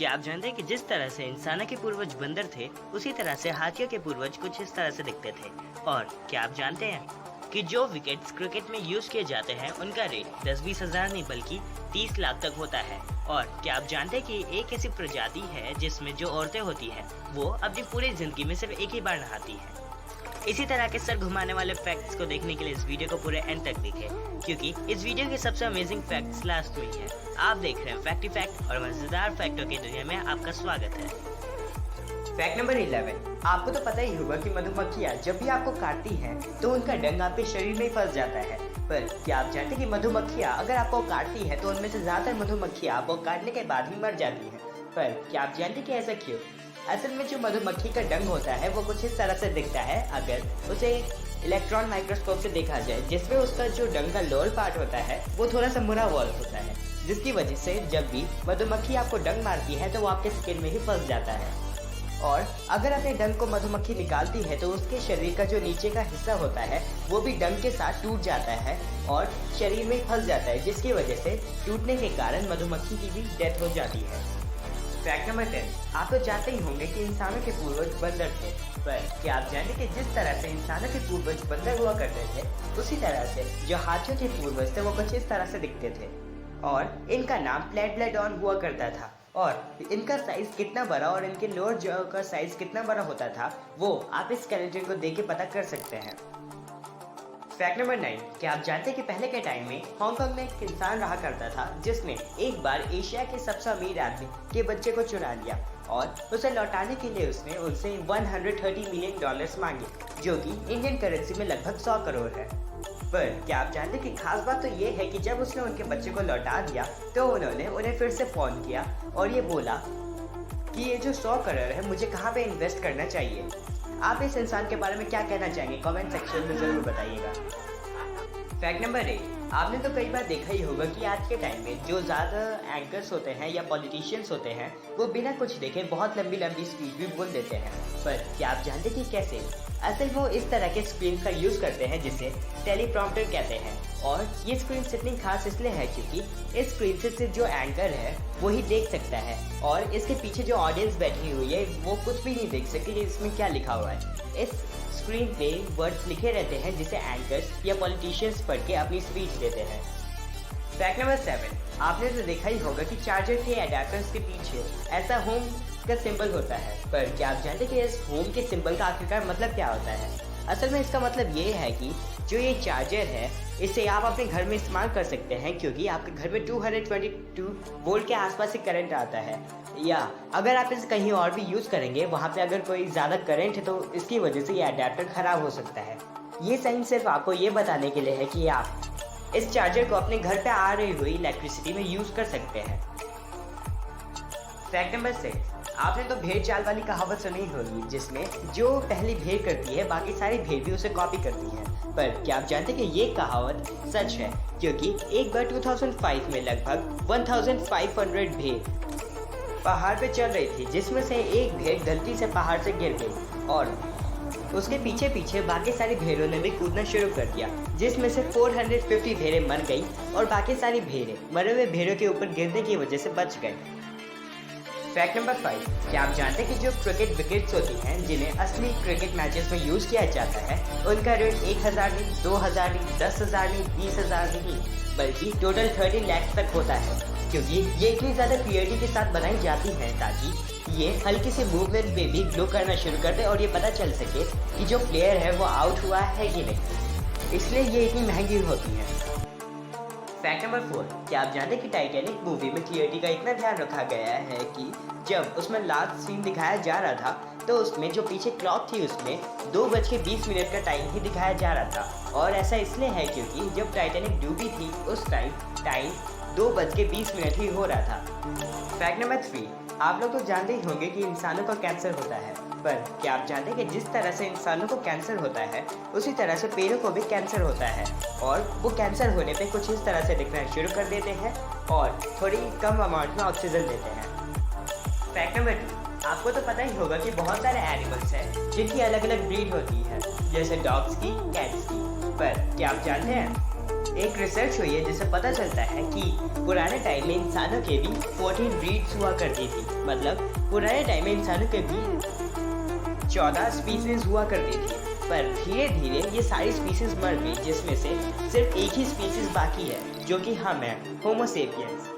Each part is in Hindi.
क्या आप जानते हैं कि जिस तरह से इंसानों के पूर्वज बंदर थे, उसी तरह से हाथियों के पूर्वज कुछ इस तरह से दिखते थे। और क्या आप जानते हैं कि जो विकेट्स क्रिकेट में यूज किए जाते हैं उनका रेट 10-20 हजार नहीं बल्कि 30 लाख तक होता है। और क्या आप जानते हैं कि एक ऐसी प्रजाति है जिसमें जो औरतें होती हैं वो अपनी पूरी जिंदगी में सिर्फ एक ही बार नहाती हैं। इसी तरह के सर घुमाने वाले फैक्ट्स को देखने के लिए इस वीडियो को पूरे एंड तक देखें, क्योंकि इस वीडियो के सबसे अमेजिंग फैक्ट्स लास्ट में ही है। आप देख रहे हैं फैक्टी फैक्ट और मजेदार फैक्टों की दुनिया में आपका स्वागत है। Fact number 11। आपको तो पता ही होगा कि मधुमक्खियाँ जब भी आपको काटती हैं तो उनका डंक आपके शरीर में फंस जाता है। पर क्या आप जानते हैं कि मधुमक्खियाँ अगर आपको काटती है तो उनमें से ज्यादातर मधुमक्खियाँ आपको काटने के बाद ही मर जाती हैं। पर क्या आप जानते हैं कि ऐसा क्यों? असल में जो मधुमक्खी का डंक होता है वो कुछ इस तरह से दिखता है अगर उसे इलेक्ट्रॉन माइक्रोस्कोप से देखा जाए, जिसमें उसका जो डंक का लोअर पार्ट होता है वो थोड़ा सा मुड़ा हुआ होता है, जिसकी वजह से जब भी मधुमक्खी आपको डंक मारती है तो वो आपके स्किन में ही फंस जाता है। और अगर अपने डंक को मधुमक्खी निकालती है तो उसके शरीर का जो नीचे का हिस्सा होता है वो भी डंक के साथ टूट जाता है और शरीर में फंस जाता है, जिसकी वजह से टूटने के कारण मधुमक्खी की भी डेथ हो जाती है। Fact number 10। आप तो जानते ही होंगे कि इंसानों के पूर्वज बंदर थे, पर क्या आप जानते कि जिस तरह से इंसानों के पूर्वज बंदर हुआ करते थे उसी तरह से जो हाथियों के पूर्वज थे वो कुछ इस तरह से दिखते थे और इनका नाम प्लेडोन हुआ करता था। और इनका साइज कितना बड़ा और इनके लोअर जॉ का साइज कितना बड़ा होता था वो आप इस स्केलेटन को देख के पता कर सकते हैं। Fact number 9। क्या आप जानते हैं कि पहले के टाइम में हांगकांग में एक इंसान रहा करता था जिसने एक बार एशिया के सबसे अमीर आदमी के बच्चे को चुरा लिया और उसे लौटाने के लिए उसने उनसे 130 मिलियन डॉलर्स मांगे, जो कि इंडियन करेंसी में लगभग 100 करोड़ है। पर क्या आप जानते हैं कि खास बात तो ये है कि जब उसने उनके बच्चे को लौटा दिया तो उन्होंने उन्हें फिर से फोन किया और ये बोला कि ये जो 100 करोड़ है मुझे कहाँ पे इन्वेस्ट करना चाहिए। आप इस इंसान के बारे में क्या कहना चाहेंगे? कमेंट सेक्शन में जरूर बताइएगा। Fact number 8। आपने तो कई बार देखा ही होगा कि आज के टाइम में जो ज़्यादा एंकर्स होते हैं या पॉलिटिशियंस होते हैं वो बिना कुछ देखे बहुत लंबी लंबी स्पीच भी बोल देते हैं। पर क्या आप जानते कि कैसे? असल वो इस तरह के स्क्रीन का यूज़ करते हैं जिसे टेलीप्रॉम्प्टर कहते हैं। और ये स्क्रीन इतनी खास इसलिए है क्योंकि इस स्क्रीन से सिर्फ जो एंकर है वही देख सकता है और इसके पीछे जो ऑडियंस बैठी हुई है वो कुछ भी नहीं देख सकती कि इसमें क्या लिखा हुआ है। इस स्क्रीन पे वर्ड्स लिखे रहते हैं जिसे एंकर्स या पॉलिटिशियंस पढ़ के अपनी स्पीच देते हैं। Fact number 7। आपने तो देखा ही होगा कि चार्जर के अडेप्टर्स के पीछे ऐसा होम का सिंबल होता है, पर क्या आप जानते हैं कि इस होम के सिंबल का आखिरकार मतलब क्या होता है? असल में इसका मतलब ये है कि जो ये चार्जर है इसे आप अपने घर में इस्तेमाल कर सकते हैं, क्योंकि आपके घर में 222 वोल्ट के आसपास से करंट आता है, या अगर आप इसे कहीं और भी यूज़ करेंगे वहाँ पे अगर कोई ज़्यादा करंट है तो इसकी वजह से ये अडेप्टर ख़राब हो सकता है। ये साइन सिर्फ आपको ये बताने के लिए है कि आप इस चार्जर को अपने घर पे आ रही हुई इलेक्ट्रिसिटी में यूज़ कर सकते हैं। Fact number 6। आपने तो भेड़ चाल वाली कहावत सुनी होगी जिसमें जो पहली भेड़ करती है बाकी सारी भेड़ भी उसे कॉपी करती हैं। पर क्या आप जानते हैं कि ये कहावत सच है, क्योंकि एक बार 2005 में लगभग 1500 भेड़ पहाड़ पे चल रही थी, जिसमें से एक भेड़ गलती से पहाड़ से गिर गई और उसके पीछे पीछे बाकी सारी भेड़ों ने भी कूदना शुरू कर दिया, जिसमें से 450 भेड़ें मर गई और बाकी सारी भेड़ें मरे हुए भेड़ों के ऊपर गिरने की वजह से बच गए। Fact number 5। क्या आप जानते हैं कि जो क्रिकेट विकेट्स होती हैं जिन्हें असली क्रिकेट मैचेस में यूज़ किया जाता है उनका रेट 1000 नहीं, 2000 नहीं, 10,000 नहीं, 20,000 नहीं बल्कि टोटल 30 लाख तक होता है, क्योंकि ये इतनी ज़्यादा क्लियरिटी के साथ बनाई जाती हैं ताकि ये हल्की सी मूवमेंट पे भी ग्लो करना शुरू कर दे और ये पता चल सके कि जो प्लेयर है वो आउट हुआ है कि नहीं, इसलिए ये इतनी महंगी होती है। Fact number 4। क्या आप जानते हैं कि टाइटैनिक मूवी में क्लियरिटी का इतना ध्यान रखा गया है कि जब उसमें लास्ट सीन दिखाया जा रहा था तो उसमें जो पीछे क्लॉक थी उसमें 2:20 का टाइम ही दिखाया जा रहा था, और ऐसा इसलिए है क्योंकि जब टाइटैनिक डूबी थी उस टाइम 2:20 ही हो रहा था। Fact number 3। आप लोग तो जानते ही होंगे कि इंसानों को कैंसर होता है, पर क्या आप जानते हैं कि जिस तरह से इंसानों को कैंसर होता है उसी तरह से पेड़ों को भी कैंसर होता है और वो कैंसर होने पे कुछ इस तरह से दिखना शुरू कर देते हैं और थोड़ी कम अमाउंट में ऑक्सीजन देते हैं। Fact number 2। आपको तो पता ही होगा कि बहुत सारे एनिमल्स हैं जिनकी अलग अलग ब्रीड होती है, जैसे डॉग्स की, कैट्स की, पर क्या आप जानते हैं एक रिसर्च हुई है जिससे पता चलता है कि पुराने टाइम में इंसानों के भी 14 ब्रीड्स हुआ करती थी। मतलब पुराने टाइम में इंसानों के भी 14 स्पीसीज हुआ करती थी, पर धीरे धीरे ये सारी स्पीसीज मर गई, जिसमें से सिर्फ एक ही स्पीसीज बाकी है जो कि हम हैं, होमो सेपियंस।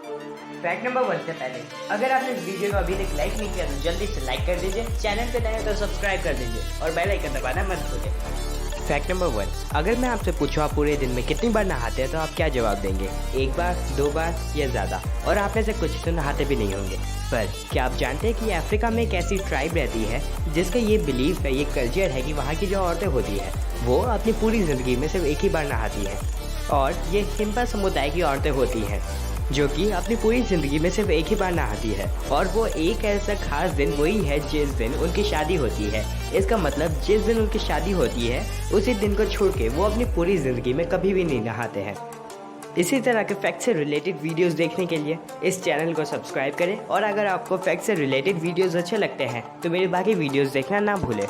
फैक्ट नंबर 1 से पहले अगर आपने इस वीडियो को अभी तक लाइक नहीं किया तो जल्दी से लाइक कर दीजिए, चैनल पे नए हो तो सब्सक्राइब कर दीजिए और बेल आइकन दबाना मत भूलिए। फैक्ट नंबर 1, अगर मैं आपसे पूछूँ आप पूरे दिन में कितनी बार नहाते हैं तो आप क्या जवाब देंगे? 1 बार, 2 बार या ज़्यादा? और आप में से कुछ तो नहाते भी नहीं होंगे। पर क्या आप जानते हैं कि अफ्रीका में एक ऐसी ट्राइब रहती है जिसका ये बिलीफ है, ये कल्चर है कि वहाँ की जो औरतें होती हैं वो अपनी पूरी ज़िंदगी में सिर्फ एक ही बार नहाती हैं। और ये हिम्पा समुदाय की औरतें होती हैं जो कि अपनी पूरी ज़िंदगी में सिर्फ एक ही बार नहाती है, और वो एक ऐसा खास दिन वही है जिस दिन उनकी शादी होती है। इसका मतलब जिस दिन उनकी शादी होती है उसी दिन को छोड़ के वो अपनी पूरी ज़िंदगी में कभी भी नहीं नहाते हैं। इसी तरह के फैक्ट से रिलेटेड वीडियोस देखने के लिए इस चैनल को सब्सक्राइब करें, और अगर आपको फैक्ट से रिलेटेड वीडियोस अच्छे लगते हैं तो मेरे बाकी वीडियोस देखना ना भूलें।